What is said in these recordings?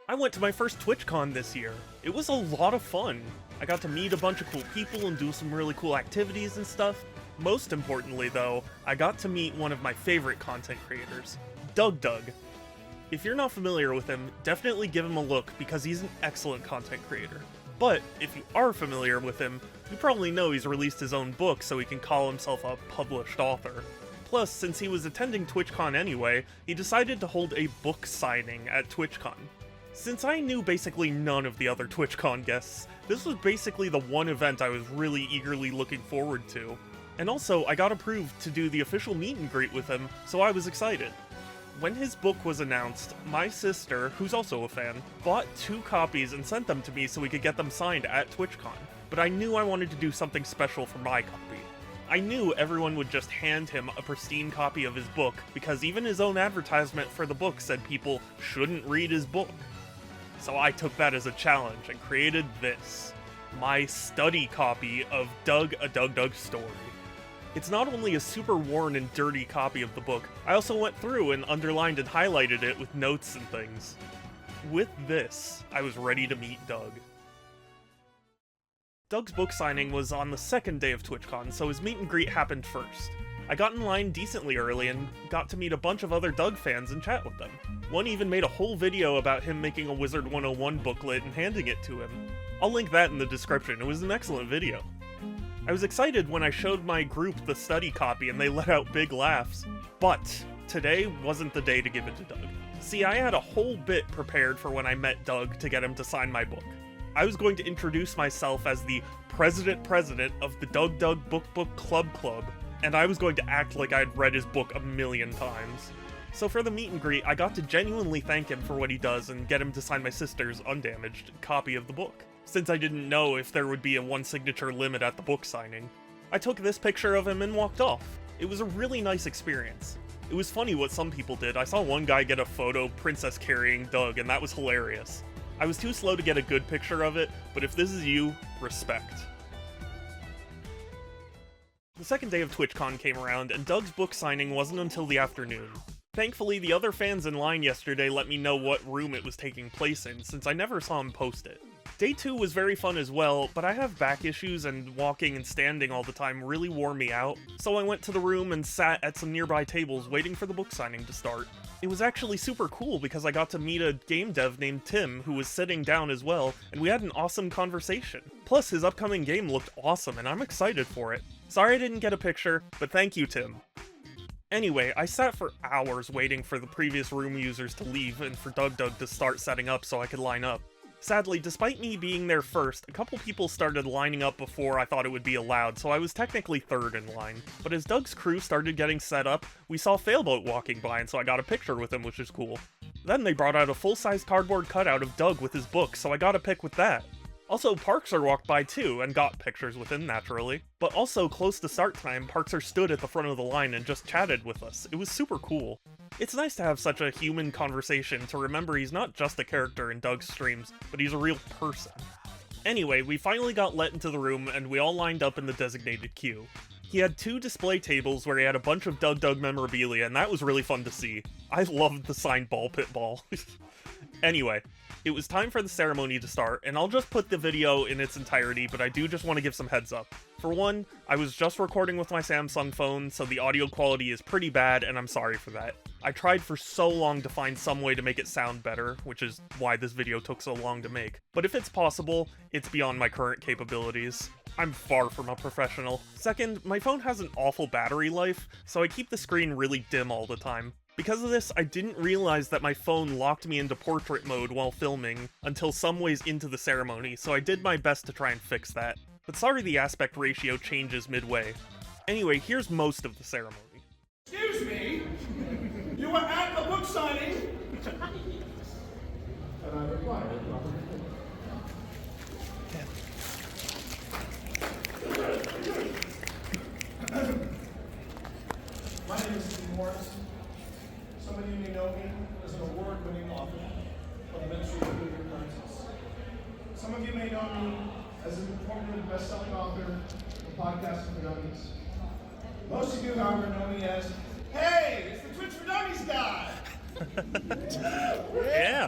I went to my first Twitchcon this year. It was a lot of fun. I got to meet a bunch of cool people and do some really cool activities and stuff. Most importantly though, I got to meet one of my favorite content creators, DougDoug. If you're not familiar with him, definitely give him a look because he's an excellent content creator. But if you are familiar with him, you probably know he's released his own book so he can call himself a published author. Plus, since he was attending TwitchCon anyway, he decided to hold a book signing at TwitchCon. Since I knew basically none of the other TwitchCon guests, this was basically the one event I was really eagerly looking forward to. And also, I got approved to do the official meet and greet with him, so I was excited. When his book was announced, my sister, who's also a fan, bought 2 copies and sent them to me so we could get them signed at TwitchCon. But I knew I wanted to do something special for my copy. I knew everyone would just hand him a pristine copy of his book, because even his own advertisement for the book said people shouldn't read his book. So I took that as a challenge and created this, my study copy of Doug, a DougDoug Story. It's not only a super worn and dirty copy of the book, I also went through and underlined and highlighted it with notes and things. With this, I was ready to meet Doug. Doug's book signing was on the second day of TwitchCon, so his meet and greet happened first. I got in line decently early and got to meet a bunch of other Doug fans and chat with them. One even made a whole video about him making a Wizard 101 booklet and handing it to him. I'll link that in the description, it was an excellent video. I was excited when I showed my group the study copy and they let out big laughs. But today wasn't the day to give it to Doug. See, I had a whole bit prepared for when I met Doug to get him to sign my book. I was going to introduce myself as the president of the DougDoug Book Club, and I was going to act like I'd read his book a million times. So for the meet and greet, I got to genuinely thank him for what he does and get him to sign my sister's undamaged copy of the book, since I didn't know if there would be a 1 signature limit at the book signing. I took this picture of him and walked off. It was a really nice experience. It was funny what some people did. I saw one guy get a photo princess carrying Doug, and that was hilarious. I was too slow to get a good picture of it, but if this is you, respect. The second day of TwitchCon came around, and Doug's book signing wasn't until the afternoon. Thankfully, the other fans in line yesterday let me know what room it was taking place in, since I never saw him post it. Day 2 was very fun as well, but I have back issues and walking and standing all the time really wore me out, so I went to the room and sat at some nearby tables waiting for the book signing to start. It was actually super cool because I got to meet a game dev named Tim who was sitting down as well, and we had an awesome conversation. Plus, his upcoming game looked awesome and I'm excited for it. Sorry I didn't get a picture, but thank you, Tim. Anyway, I sat for hours waiting for the previous room users to leave and for DougDoug to start setting up so I could line up. Sadly, despite me being there first, a couple people started lining up before I thought it would be allowed, so I was technically third in line. But as Doug's crew started getting set up, we saw Failboat walking by, and so I got a picture with him, which is cool. Then they brought out a full-size cardboard cutout of Doug with his book, so I got a pic with that. Also, Parkser walked by too, and got pictures with him, naturally. But also, close to start time, Parkser stood at the front of the line and just chatted with us. It was super cool. It's nice to have such a human conversation to remember he's not just a character in Doug's streams, but he's a real person. Anyway, we finally got let into the room, and we all lined up in the designated queue. He had 2 display tables where he had a bunch of DougDoug memorabilia, and that was really fun to see. I loved the signed ball pit ball. Anyway, it was time for the ceremony to start, and I'll just put the video in its entirety, but I do just want to give some heads up. For one, I was just recording with my Samsung phone, so the audio quality is pretty bad, and I'm sorry for that. I tried for so long to find some way to make it sound better, which is why this video took so long to make. But if it's possible, it's beyond my current capabilities. I'm far from a professional. Second, my phone has an awful battery life, so I keep the screen really dim all the time. Because of this, I didn't realize that my phone locked me into portrait mode while filming until some ways into the ceremony, so I did my best to try and fix that. But sorry the aspect ratio changes midway. Anyway, here's most of the ceremony. Excuse me? You were at the book signing? And I replied. My name is Steve Morris. Some of you may know me as an award-winning author of the Ministry of Nuclear Crisis. Some of you may know me as an informative best-selling author of Podcasting for Dummies. Most of you, however, know me as, hey, it's the Twitch for Dummies guy! Yeah!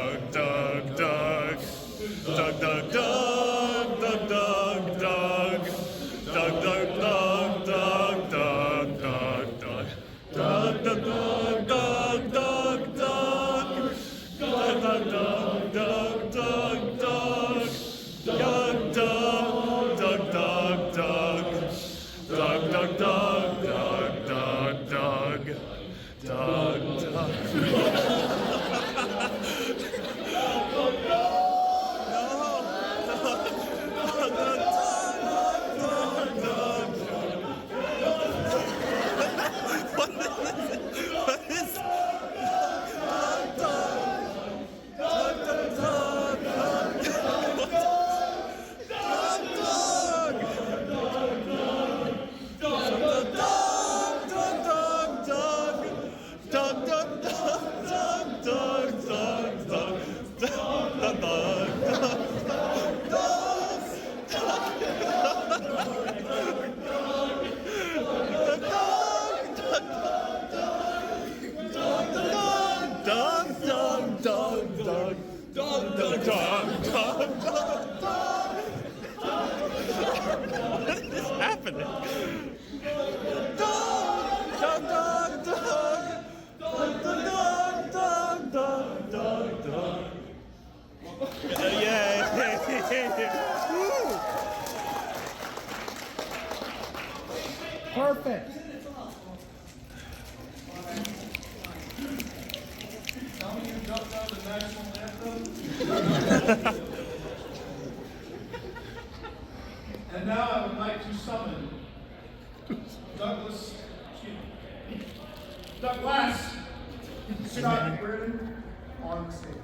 Doug, Doug. Doug, Doug, Doug, Doug, Doug, Doug. Doug, Doug, Doug, Doug, Doug, Doug, Doug. Doug, Doug, Doug, Doug, Doug, Doug. Doug, Doug, Doug, Doug, Doug, Doug. Doug, Doug, Doug, Doug, Doug. Doug, Doug, Doug, Doug, Doug, Doug. Doug, Doug. Perfect. Tell me you dubbed out the national anthem. And now I would like to summon Douglas Scott Reardon on the stage.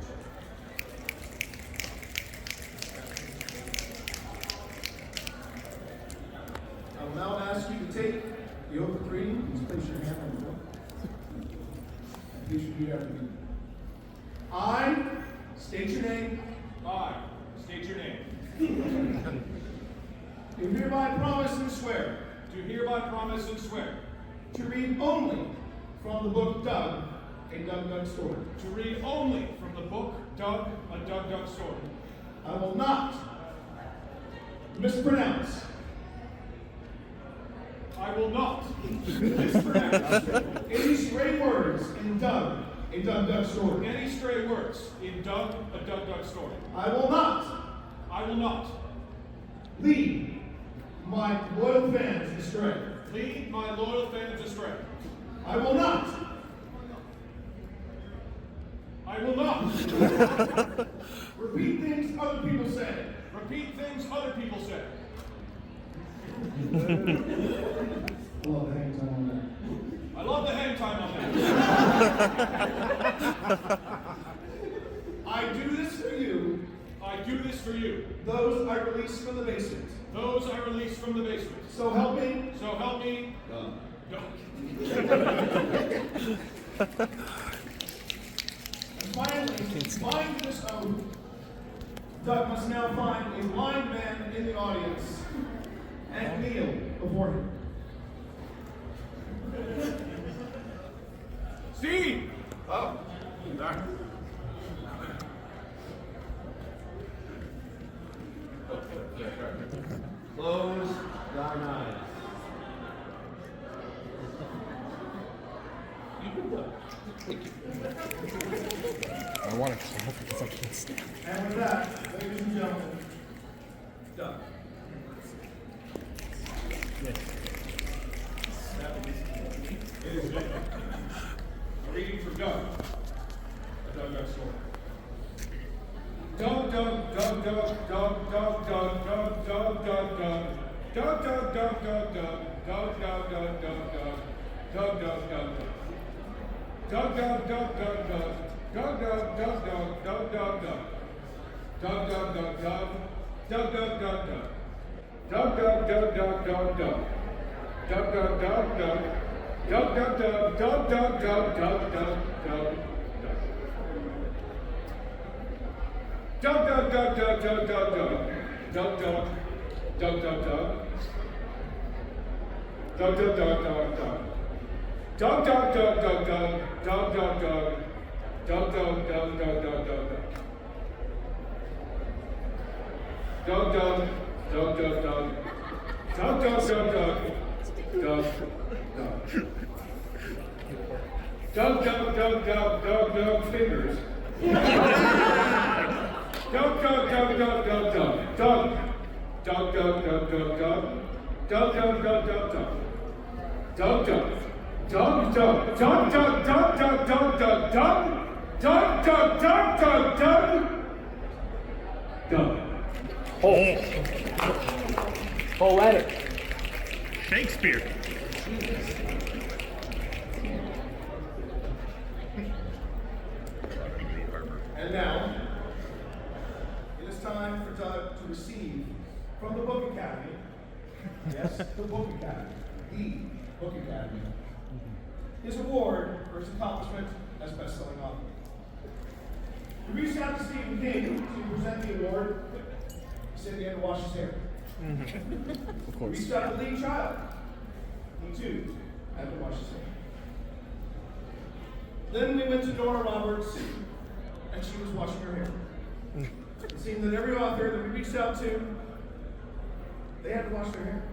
I will now ask you to take the oath of reading. Please place your hand on the book. And please repeat after me. I state your name. I state your name. Do hereby promise and swear Do hereby promise and swear to read only from the book Doug, a DougDoug story. to read only from the book Doug, a DougDoug story. I will not mispronounce, I will not mispronounce any stray words in Doug, a DougDoug story. any stray words in Doug, a DougDoug story. I will not lead my loyal fans astray. Lead my loyal fans astray. I will not repeat things other people say. Repeat things other people say. Well, hang time on that. I love the hang time on that. I do this for you, I do this for you. those I release from the basement. Those I release from the basement. So help me. So help me. Doug. And finally, mind this oath. Doug must now find a blind man in the audience and before him. Steve! Oh, back. Close thine eyes. I want to clap because I can't stand. And with that, ladies and gentlemen, Doug. It is a reading for Doug. A DougDoug story. Doug, Doug, Doug, Doug, Doug, Doug, Doug, Doug, Doug, Doug, Doug. Doug, Doug, Doug, Doug, Doug. Doug, Doug, Doug, Doug, Doug. Doug, Doug, Doug, Doug. Doug, Doug, Doug, Doug, Doug. Doug, Doug, Doug, Doug, Doug, Doug, Doug. Doug, Doug, Doug, Doug. Doug, Doug, Doug, Doug. Doug, Doug, Doug, Doug, Doug, Doug. Doug, Doug, Doug, Doug. Doug, Doug, Doug, Doug, Doug, Doug, Doug, Doug, Doug. Doug, Doug, Doug, Doug, Doug, Doug, Doug. Doug, Doug. Doug, Doug, Doug. Doug, Doug, Doug, Doug, Doug. Doug, Doug, Doug, Doug, Doug. Doug, Doug, Doug. Doug, Doug, Doug, Doug, Doug, Doug. Doug, Doug, Doug, Doug, Doug. Doug, Doug, Doug, Doug. Doug, Doug. Doug, Doug, Doug, Doug, Doug, Doug, fingers. Doug, Doug, Doug, Doug, Doug, Doug. Doug. Doug, Doug, Doug, Doug, Doug. Doug, Doug, Doug, Doug, Doug. Doug, Doug. Doug, Doug, Doug, Doug, Doug, Doug, Doug, Doug, Doug. Doug, Doug, Doug, Doug, Doug. Doug. Poetic. Shakespeare. And now, it is time for Doug to receive from the Book Academy, yes, the Book Academy, the Book Academy, his award for his accomplishment as best-selling author. We reached out to Stephen King to present the award. He said he had to wash his hair. Of We reached out to Lee Child. He too had to wash his hair. Then we went to Dora Roberts, and she was washing her hair. It seemed that every author that we reached out to, they had to wash their hair.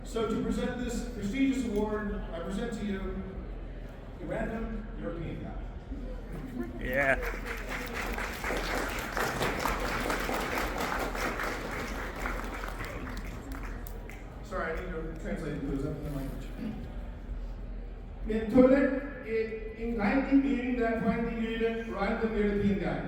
So to present this prestigious award, I present to you a random European guy. Yeah. Sorry, I need to translate it because I'm in the language. Mentole in 19 that finally random European guy.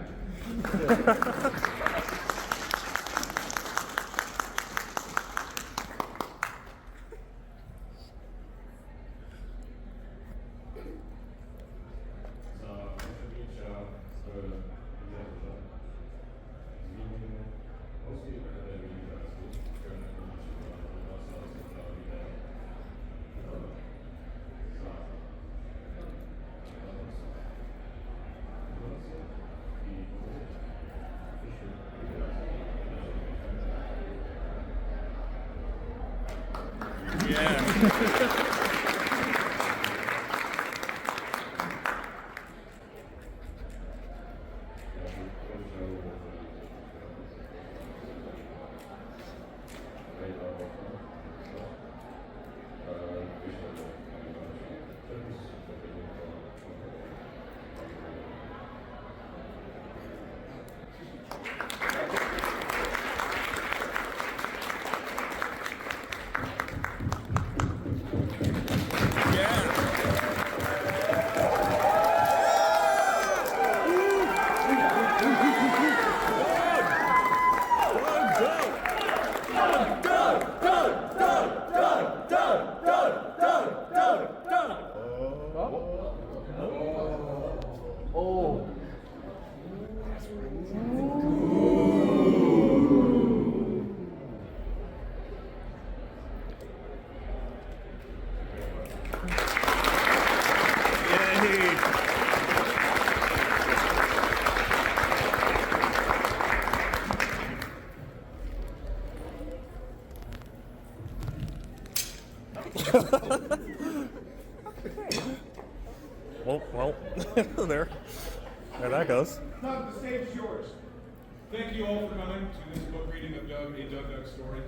Well, there that goes. Doug, the stage is yours. Thank you all for coming to this book reading of Doug, a DougDoug story.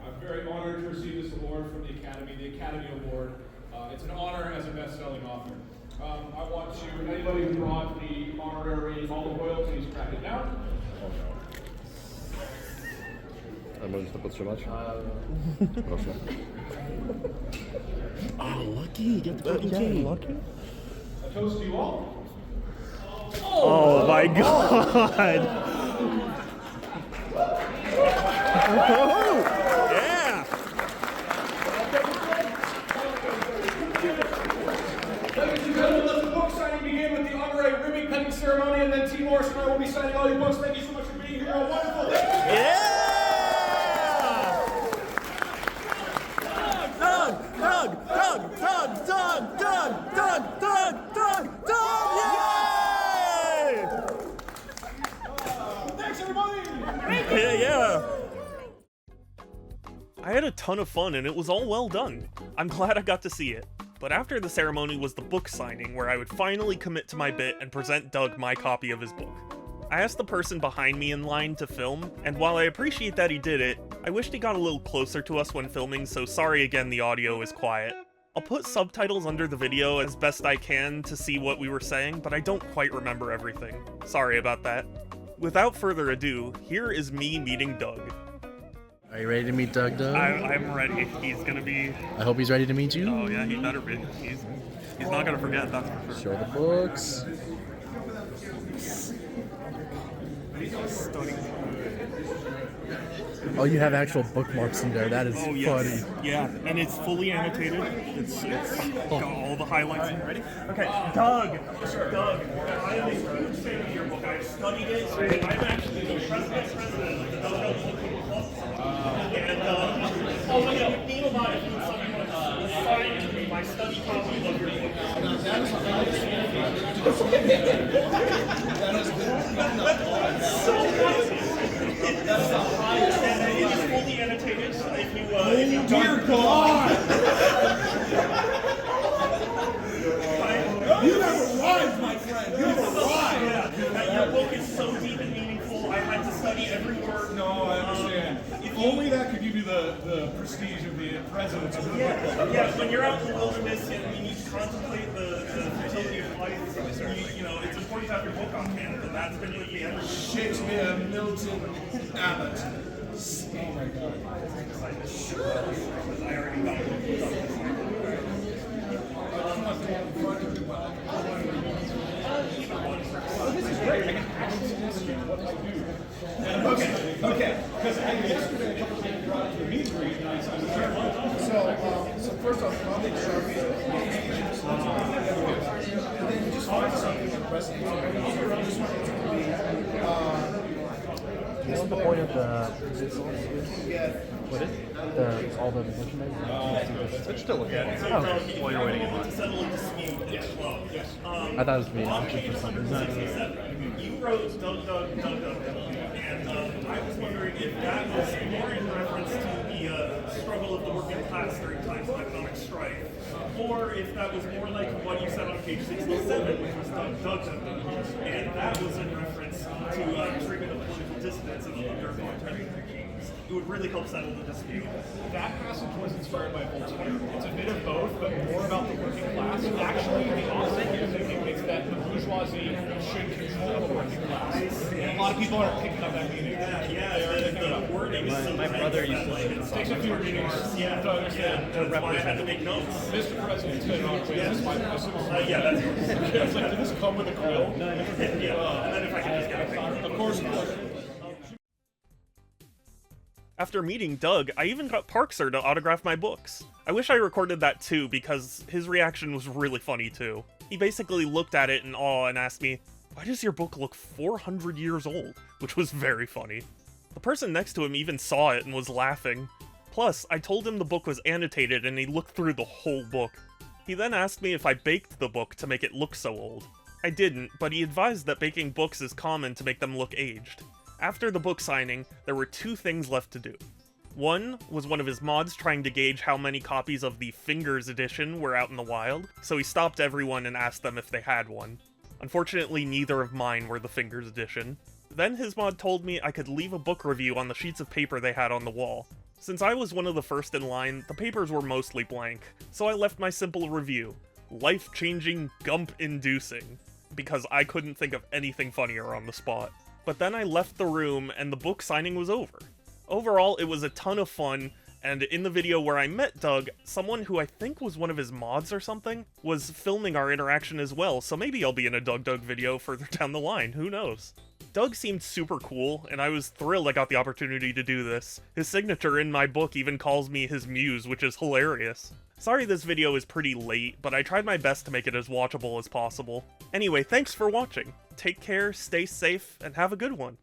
I'm very honored to receive this award from the Academy Award. It's an honor as a best-selling author. I want to, anybody who brought the honorary, all the royalties, crack it down. A możesz to podtrzymać? Proszę. Oh, lucky! Get the fucking key. Lucky? A toast to you all. Oh my god! Yeah! Ladies and gentlemen, let the book signing begin with the honorary ribbon cutting ceremony, and then T. Morris and I will be signing all your books. Thank you so much for being here. You're all wonderful. Yeah! Doug! Yay! Thanks, everybody. Yeah. I had a ton of fun and it was all well done. I'm glad I got to see it. But after the ceremony was the book signing, where I would finally commit to my bit and present Doug my copy of his book. I asked the person behind me in line to film, and while I appreciate that he did it, I wished he got a little closer to us when filming, so sorry again the audio is quiet. I'll put subtitles under the video as best I can to see what we were saying, but I don't quite remember everything. Sorry about that. Without further ado, here is me meeting Doug. Are you ready to meet DougDoug? I'm ready. He's gonna be... I hope he's ready to meet you. Oh yeah, he better be. He's not gonna forget, that's for sure. Show the books. Oh, you have actual bookmarks in there. That is funny. Yeah, and it's fully annotated. It's got all the highlights in. Ready? Okay, Doug. Doug, I am a huge fan of your book. I've studied it. I'm actually the president of the DougDoug Book Club. And, oh my god, if you need someone sign me my study copy of your book. So funny. That's the highest. And it is fully annotated. If you dear God! You have arrived, my friend. You have arrived. Yeah, your book is so deep and meaningful. I had to study every word. No, I understand. If only that could give you the prestige of the president of the book club. Yeah, when you're out in the wilderness and you need to contemplate the fertility of life, you know, it's important to have your book on hand, and that's been with me. Shakespeare, Milton, Abbott. Oh my God. I already got it. This is great. I can actually understand what I do. Okay. Because yesterday a couple of people brought it to the meet and greet, and I was So first off, I'll make Sharpie and then just find something to press it. What's the point of the... What is the all the information? Let's still look at it. Oh, While you're waiting in line. To settle a dispute at the club. I thought it was being option for some reason. You wrote DougDoug, and I was wondering if that was more in reference to the struggle of the working class during times of economic strife, or if that was more like what you said on page 67, which was DougDoug, and that was in reference to treatment of political dissidents under authoritarian regimes. It would really help settle the dispute. That passage was inspired by Voltaire. It's a bit of both, but more about the working class. Actually, the opposite is it's that the bourgeoisie should control the working class. And a lot of people aren't picking up that meaning. The wording is so My brother used to like It takes a few readings to understand. That's why I had to make notes. Mr. President, is this my message? Yeah, that's yours. It's like, did this come with a quill? Yeah, and then if I could just get a picture. Of course. After meeting Doug, I even got Parkser to autograph my books. I wish I recorded that too, because his reaction was really funny too. He basically looked at it in awe and asked me, "Why does your book look 400 years old?" Which was very funny. The person next to him even saw it and was laughing. Plus, I told him the book was annotated and he looked through the whole book. He then asked me if I baked the book to make it look so old. I didn't, but he advised that baking books is common to make them look aged. After the book signing, there were two things left to do. One was one of his mods trying to gauge how many copies of the Fingers edition were out in the wild, so he stopped everyone and asked them if they had one. Unfortunately, neither of mine were the Fingers edition. Then his mod told me I could leave a book review on the sheets of paper they had on the wall. Since I was one of the first in line, the papers were mostly blank, so I left my simple review. Life-changing, gump-inducing. Because I couldn't think of anything funnier on the spot. But then I left the room and the book signing was over. Overall, it was a ton of fun, and in the video where I met Doug, someone who I think was one of his mods or something, was filming our interaction as well, so maybe I'll be in a DougDoug video further down the line, who knows. Doug seemed super cool, and I was thrilled I got the opportunity to do this. His signature in my book even calls me his muse, which is hilarious. Sorry this video is pretty late, but I tried my best to make it as watchable as possible. Anyway, thanks for watching. Take care, stay safe, and have a good one.